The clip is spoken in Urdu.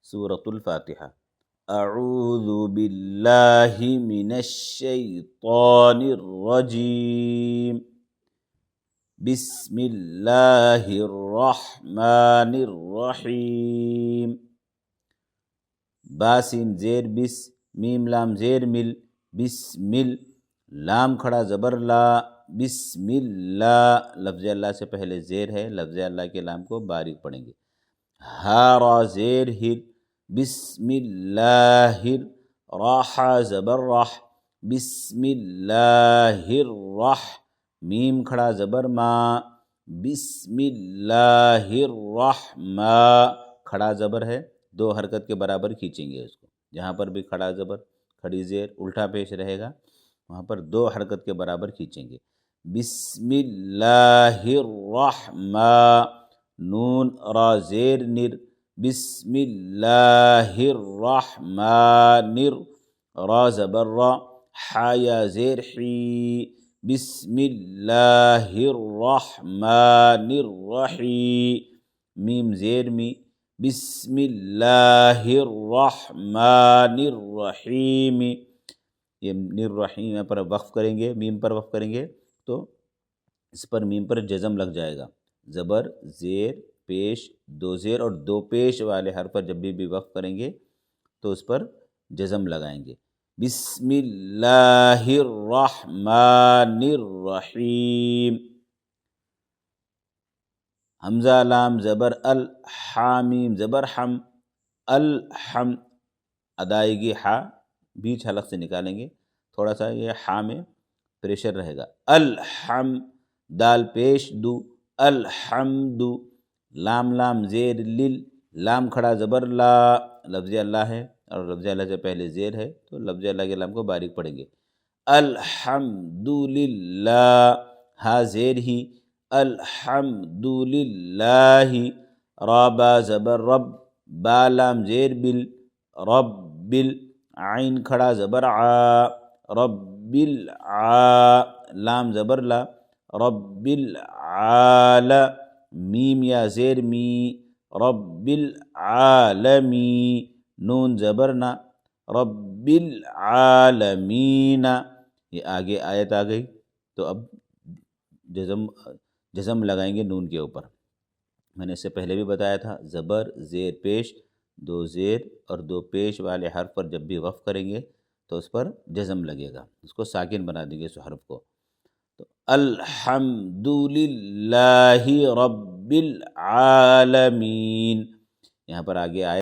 سورۃ الفاتحہ۔ اعوذ باللہ من الشیطان الرجیم، بسم اللہ الرحمن الرحیم۔ با سین زیر بس، میم لام زیر مل، بسمل، لام کھڑا زبر لا، بسم اللہ۔ لفظ اللہ سے پہلے زیر ہے، لفظ اللہ کے لام کو باریک پڑھیں گے۔ ہا را زیر ہر، بسم اللہ، راح زبر راح، بسم اللہ الرح، میم کھڑا زبر ما، بسم اللہ الرحمٰ، کھڑا زبر ہے، دو حرکت کے برابر کھینچیں گے اس کو۔ جہاں پر بھی کھڑا زبر، کھڑی زیر، الٹا پیش رہے گا، وہاں پر دو حرکت کے برابر کھینچیں گے۔ بسم اللہ الرحمٰ، نون را زیر نر، بسم اللہ الرحمن، را زبر را، حا یا زیر حی، بسم اللہ الرحمن الرحیم، میم زیر می، بسم اللہ الرحمن الرحیم۔ یہ الرحیم پر وقف کریں گے، میم پر وقف کریں گے تو اس پر میم پر جزم لگ جائے گا۔ زبر، زیر، پیش، دو زیر اور دو پیش والے حرف پر جب بھی وقف کریں گے تو اس پر جزم لگائیں گے۔ بسم اللہ الرحمن الرحیم۔ حمزہ لام زبر ال، حامیم زبر حم، الحم، ادائیگی ہا بیچ حلق سے نکالیں گے، تھوڑا سا یہ ہا میں پریشر رہے گا۔ الحم، دال پیش دو، الحمد، لام لام زیر لل، لام کھڑا زبر لا، لفظ اللہ ہے اور لفظ اللہ سے پہلے زیر ہے تو لفظ اللہ کے لام کو باریک پڑھیں گے۔ الحمد للہ، ہا زیر ہی، الحمد للہ، را با زبر رب، با لام زیر بل، رب بل، عین کھڑا زبر عا، رب العا، لام زبر لا، رب العال، میم یا زیر می، رب العالمی، نون زبر نا، رب العالمین۔ یہ آگے آیت آ گئی تو اب جزم لگائیں گے نون کے اوپر۔ میں نے اس سے پہلے بھی بتایا تھا، زبر، زیر پیش، دو زیر اور دو پیش والے حرف پر جب بھی وقف کریں گے تو اس پر جزم لگے گا، اس کو ساکن بنا دیں گے اس حرف کو۔ تو الحمد للہ رب العالمین، یہاں پر آگے آئے